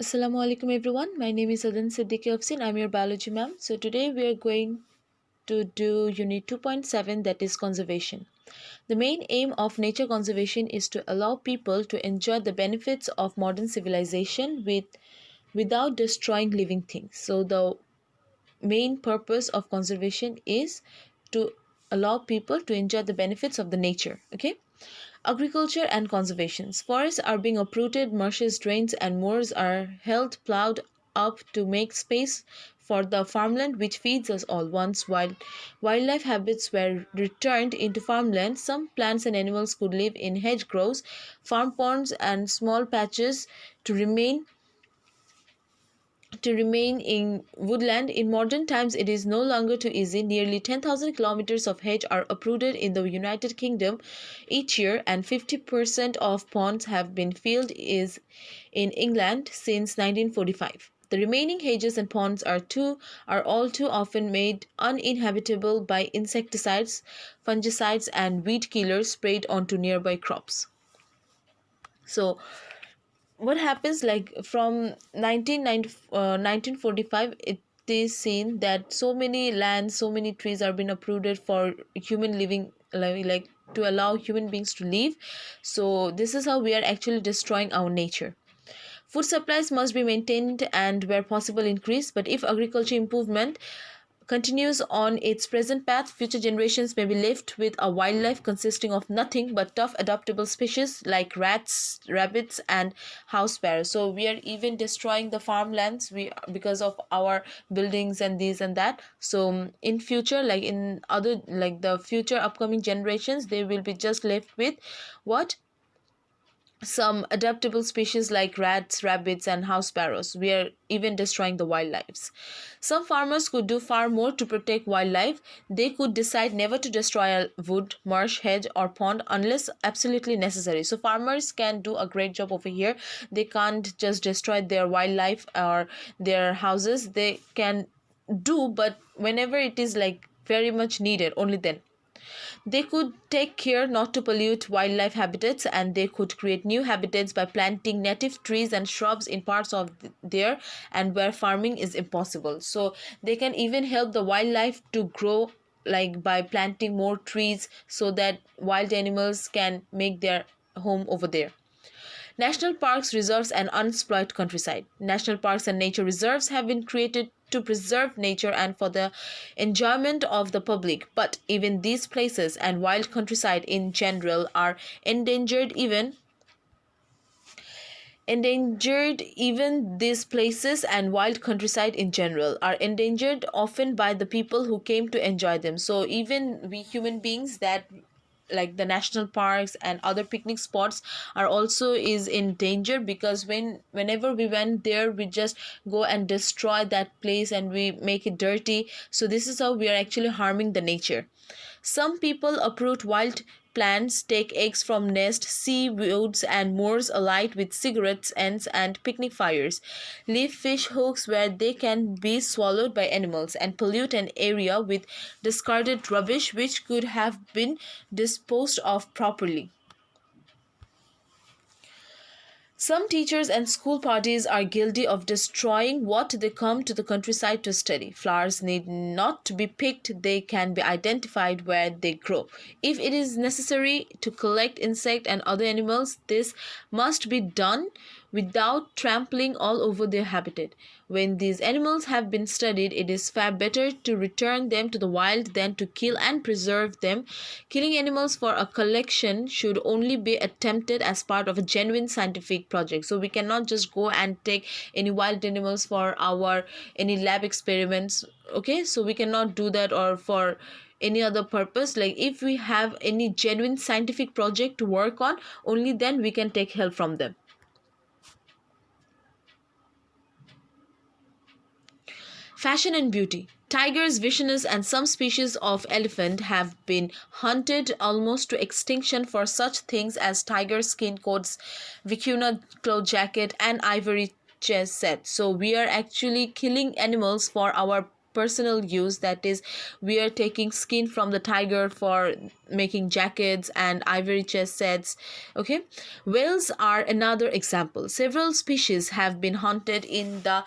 Assalamu alaikum everyone. My name is Adan Siddiqui Afsin. I'm your biology ma'am. So today we are going to do unit 2.7, that is conservation. The main aim of nature conservation is to allow people to enjoy the benefits of modern civilization without destroying living things. So the main purpose of conservation is to allow people to enjoy the benefits of the nature. Okay. Agriculture and conservations. Forests are being uprooted, marshes, drains, and moors are held plowed up to make space for the farmland which feeds us all. Once wildlife habits were returned into farmland, some plants and animals could live in hedgerows, farm ponds, and small patches to remain in woodland. In modern times, it is no longer too easy. Nearly 10,000 kilometers of hedge are uprooted in the United Kingdom each year, and 50% of ponds have been filled is in England since 1945. The remaining hedges and ponds are all too often made uninhabitable by insecticides, fungicides, and weed killers sprayed onto nearby crops. So what happens, like from 1945, it is seen that so many lands, so many trees are being uprooted for human living, like to allow human beings to live. So this is how we are actually destroying our nature. Food supplies must be maintained and where possible increased, but if agriculture improvement continues on its present path, future generations may be left with a wildlife consisting of nothing but tough adaptable species like rats, rabbits, and house sparrows. So we are even destroying the farmlands because of our buildings and these and that. So in future, like in other, like the future upcoming generations, they will be just left with what, some adaptable species like rats, rabbits, and house sparrows. We are even destroying the wildlife. Some farmers could do far more to protect wildlife. They could decide never to destroy a wood, marsh, hedge, or pond unless absolutely necessary. So farmers can do a great job over here. They can't just destroy their wildlife or their houses. They can do, but whenever it is like very much needed, only then. They could take care not to pollute wildlife habitats, and they could create new habitats by planting native trees and shrubs in parts of there and where farming is impossible. So they can even help the wildlife to grow, like by planting more trees so that wild animals can make their home over there. National parks, reserves, and unexploited countryside. National parks and nature reserves have been created to preserve nature and for the enjoyment of the public. But even these places and wild countryside in general are endangered even these places and wild countryside in general are endangered often by the people who came to enjoy them. So even we human beings, that like the national parks and other picnic spots are also is in danger, because whenever we went there, we just go and destroy that place and we make it dirty. So this is how we are actually harming the nature. Some people uproot wild plants, take eggs from nests, see woods and moors alight with cigarettes ends and picnic fires, leave fish hooks where they can be swallowed by animals, and pollute an area with discarded rubbish which could have been disposed of properly. Some teachers and school parties are guilty of destroying what they come to the countryside to study. Flowers need not to be picked, they can be identified where they grow. If it is necessary to collect insect and other animals, this must be done without trampling all over their habitat. When these animals have been studied, it is far better to return them to the wild than to kill and preserve them. Killing animals for a collection should only be attempted as part of a genuine scientific project. So we cannot just go and take any wild animals for our any lab experiments. Okay, so we cannot do that, or for any other purpose. Like if we have any genuine scientific project to work on, only then we can take help from them. Fashion and beauty. Tigers, vicunus, and some species of elephant have been hunted almost to extinction for such things as tiger skin coats, vicuna cloth jacket, and ivory chest set. So we are actually killing animals for our personal use, that is, we are taking skin from the tiger for making jackets and ivory chest sets. Okay, whales are another example. Several species have been hunted in the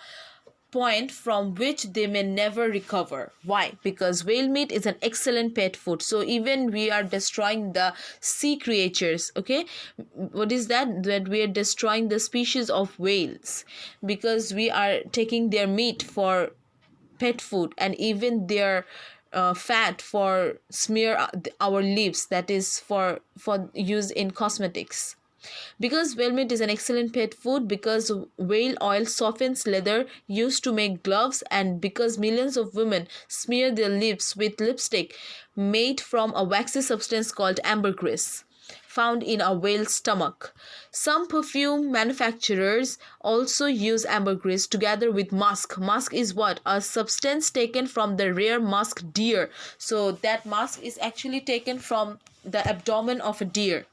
point from which they may never recover. Why? Because whale meat is an excellent pet food. So even we are destroying the sea creatures. Okay, what is that? That we are destroying the species of whales because we are taking their meat for pet food, and even their fat for smear our lips, that is for use in cosmetics. Because whale meat is an excellent pet food, because whale oil softens leather used to make gloves, and because millions of women smear their lips with lipstick made from a waxy substance called ambergris found in a whale's stomach. Some perfume manufacturers also use ambergris together with musk. Musk is what? A substance taken from the rare musk deer. So that musk is actually taken from the abdomen of a deer.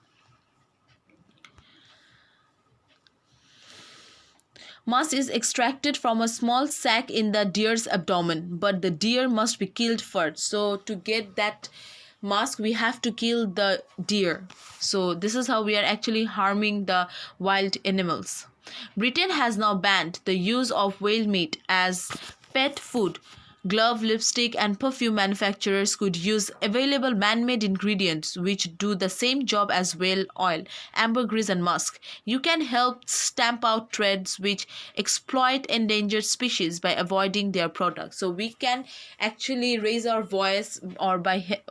Musk is extracted from a small sac in the deer's abdomen, but the deer must be killed first. So to get that musk, we have to kill the deer. So this is how we are actually harming the wild animals. Britain has now banned the use of whale meat as pet food. Glove, lipstick, and perfume manufacturers could use available man-made ingredients which do the same job as whale oil, ambergris, and musk. You can help stamp out trades which exploit endangered species by avoiding their products. So we can actually raise our voice, or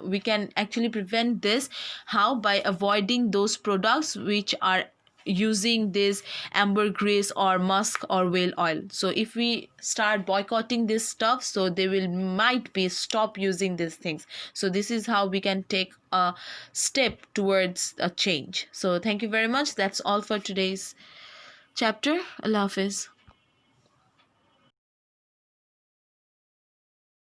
we can actually prevent this. How? By avoiding those products which are using this ambergris or musk or whale oil. So if we start boycotting this stuff, so they will might be stop using these things. So this is how we can take a step towards a change. So thank you very much. That's all for today's chapter. Allah Hafiz.